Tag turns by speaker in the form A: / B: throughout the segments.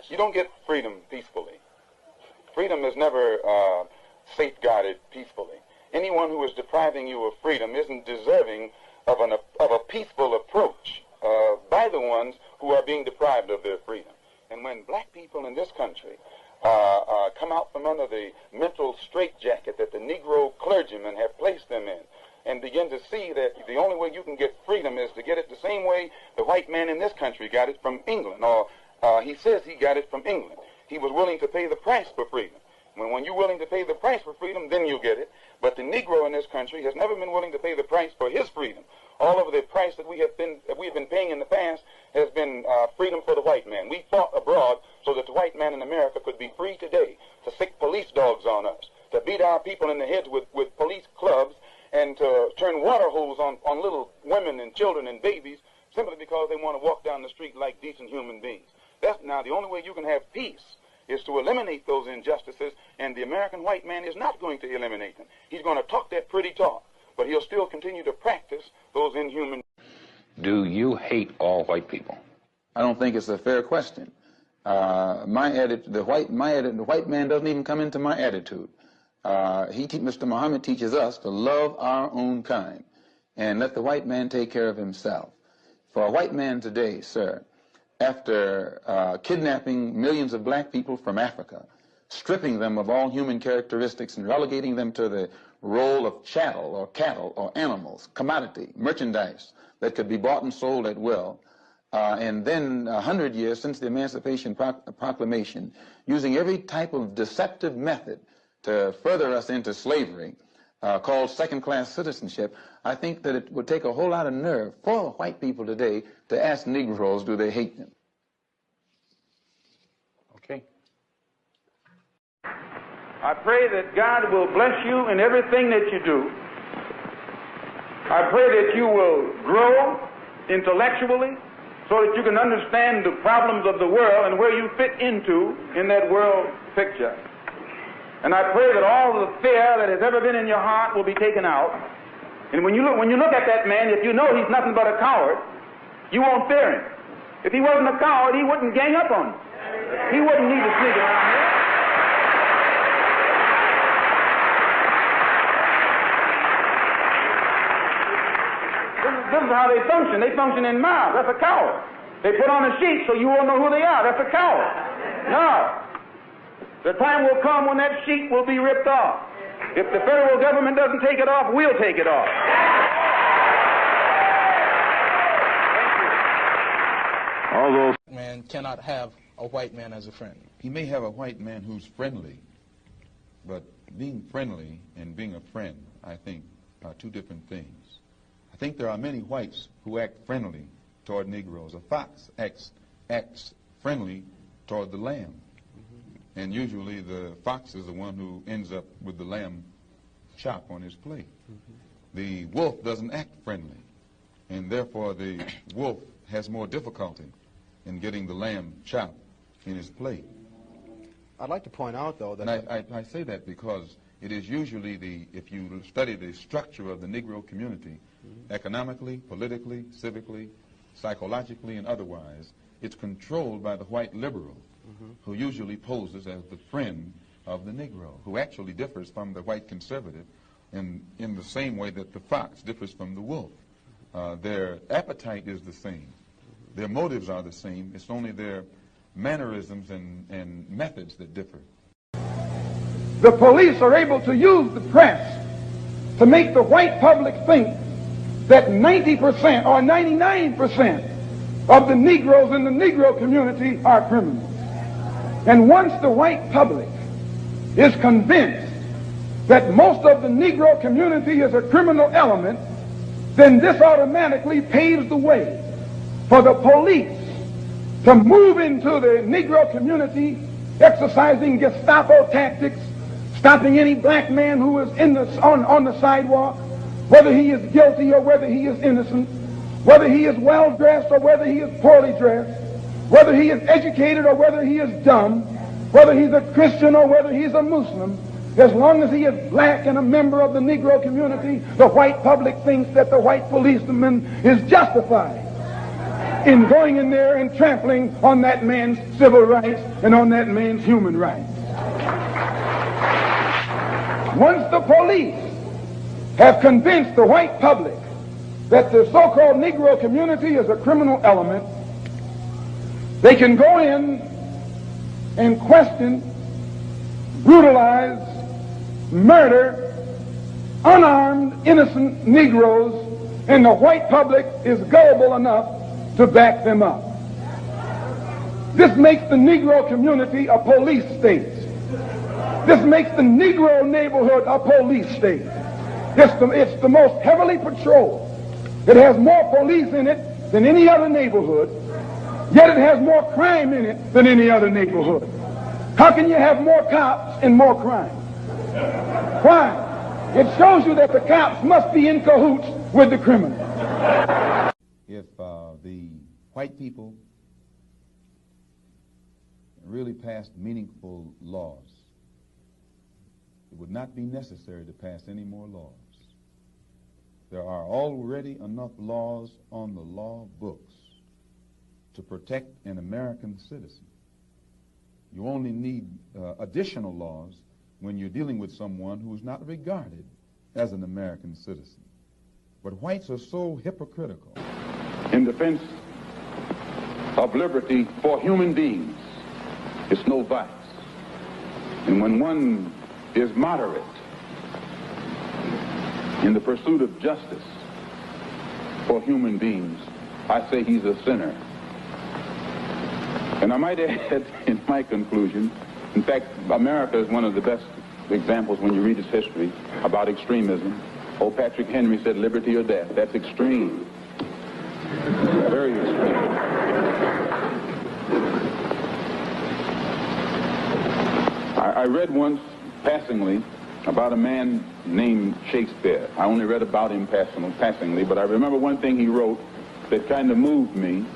A: You don't get freedom peacefully. Freedom is never safeguarded peacefully. Anyone who is depriving you of freedom isn't deserving of a peaceful approach by the ones who are being deprived of their freedom. And when black people in this country come out from under the mental straitjacket that the Negro clergymen have placed them in, and begin to see that the only way you can get freedom is to get it the same way the white man in this country got it from England, or he says he got it from England. He was willing to pay the price for freedom. When you're willing to pay the price for freedom, then you get it. But the Negro in this country has never been willing to pay the price for his freedom. All of the price that we have been paying in the past has been freedom for the white man. We fought abroad so that the white man in America could be free today to sick police dogs on us, to beat our people in the heads with police clubs, and to turn water hose on little women and children and babies simply because they want to walk down the street like decent human beings. That's now the only way you can have peace is to eliminate those injustices, and the American white man is not going to eliminate them. He's going to talk that pretty talk, but he'll still continue to practice those inhuman.
B: Do you hate all white people?
C: I don't think it's a fair question. The white man doesn't even come into my attitude. Mr. Muhammad teaches us to love our own kind and let the white man take care of himself. For a white man today, sir, after kidnapping millions of black people from Africa, stripping them of all human characteristics and relegating them to the role of chattel or cattle or animals, commodity, merchandise that could be bought and sold at will, and then 100 years since the Emancipation Proclamation, using every type of deceptive method to further us into slavery, called second-class citizenship, I think that it would take a whole lot of nerve for white people today to ask Negroes, do they hate them?
B: Okay.
D: I pray that God will bless you in everything that you do. I pray that you will grow intellectually so that you can understand the problems of the world and where you fit into in that world picture. And I pray that all the fear that has ever been in your heart will be taken out. And when you look at that man, if you know he's nothing but a coward, you won't fear him. If he wasn't a coward, he wouldn't gang up on you. He wouldn't need to sneak around here. This is how they function. They function in mobs. That's a coward. They put on a sheet so you won't know who they are. That's a coward. No. The time will come when that sheet will be ripped off. If the federal government doesn't take it off, we'll take it off.
E: Although man cannot have a white man as a friend.
F: He may have a white man who's friendly, but being friendly and being a friend, I think, are two different things. I think there are many whites who act friendly toward Negroes. A fox acts friendly toward the lamb. And usually the fox is the one who ends up with the lamb chop on his plate. The wolf doesn't act friendly, and therefore the wolf has more difficulty in getting the lamb chop in his plate.
G: I'd like to point out, though, that...
F: And I say that because it is usually if you study the structure of the Negro community, economically, politically, civically, psychologically, and otherwise, it's controlled by the white liberal, who usually poses as the friend of the Negro, who actually differs from the white conservative in the same way that the fox differs from the wolf. Their appetite is the same. Their motives are the same. It's only their mannerisms and methods that differ.
H: The police are able to use the press to make the white public think that 90% or 99% of the Negroes in the Negro community are criminals. And once the white public is convinced that most of the Negro community is a criminal element, then this automatically paves the way for the police to move into the Negro community, exercising Gestapo tactics, stopping any black man who is on the sidewalk, whether he is guilty or whether he is innocent, whether he is well-dressed or whether he is poorly dressed, whether he is educated or whether he is dumb, whether he's a Christian or whether he's a Muslim. As long as he is black and a member of the Negro community, the white public thinks that the white policeman is justified. in going in there and trampling on that man's civil rights and on that man's human rights. Once the police have convinced the white public that the so-called Negro community is a criminal element, they can go in and question, brutalize, murder unarmed, innocent Negroes, and the white public is gullible enough to back them up. This makes the Negro community a police state. This makes the Negro neighborhood a police state. It's the most heavily patrolled. It has more police in it than any other neighborhood, yet it has more crime in it than any other neighborhood. How can you have more cops and more crime? Why? It shows you that the cops must be in cahoots with the criminals.
F: If the white people really passed meaningful laws, it would not be necessary to pass any more laws. There are already enough laws on the law books to protect an American citizen. You only need additional laws when you're dealing with someone who is not regarded as an American citizen. But whites are so hypocritical.
C: In defense of liberty for human beings, it's no vice. And when one is moderate in the pursuit of justice for human beings, I say he's a sinner. And I might add in my conclusion, in fact, America is one of the best examples when you read its history about extremism. Old Patrick Henry said liberty or death. That's extreme. Very extreme. I read once, passingly, about a man named Shakespeare. I only read about him passingly, but I remember one thing he wrote that kind of moved me.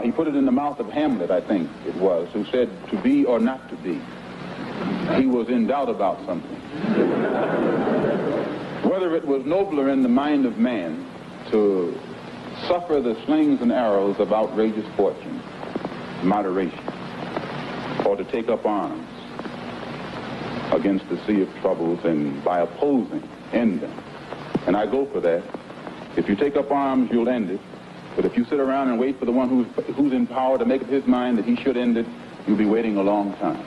C: He put it in the mouth of Hamlet, I think it was, who said, to be or not to be. He was in doubt about something. Whether it was nobler in the mind of man to suffer the slings and arrows of outrageous fortune, moderation, or to take up arms against the sea of troubles and by opposing, end them. And I go for that. If you take up arms, you'll end it. But if you sit around and wait for the one who's in power to make up his mind that he should end it, you'll be waiting a long time.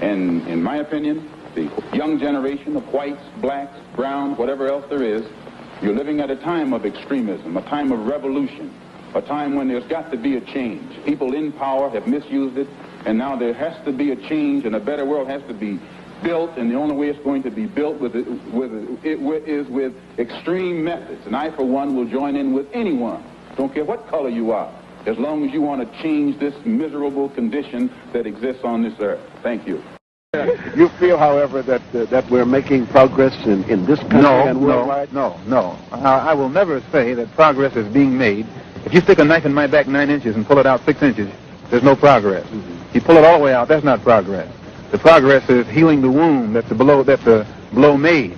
C: And in my opinion, the young generation of whites, blacks, browns, whatever else there is, you're living at a time of extremism, a time of revolution, a time when there's got to be a change. People in power have misused it, and now there has to be a change, and a better world has to be built, and the only way it's going to be built is with extreme methods. And I, for one, will join in with anyone. Don't care what color you are, as long as you want to change this miserable condition that exists on this earth. Thank you.
I: You feel, however, that we're making progress in this country and worldwide?
J: No. I will never say that progress is being made. If you stick a knife in my back 9 inches and pull it out 6 inches, there's no progress. You pull it all the way out, that's not progress. The progress is healing the wound that the blow made.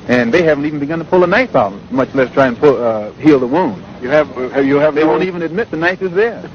J: And they haven't even begun to pull a knife out, much less try and heal the wound. They won't even admit the knife is there.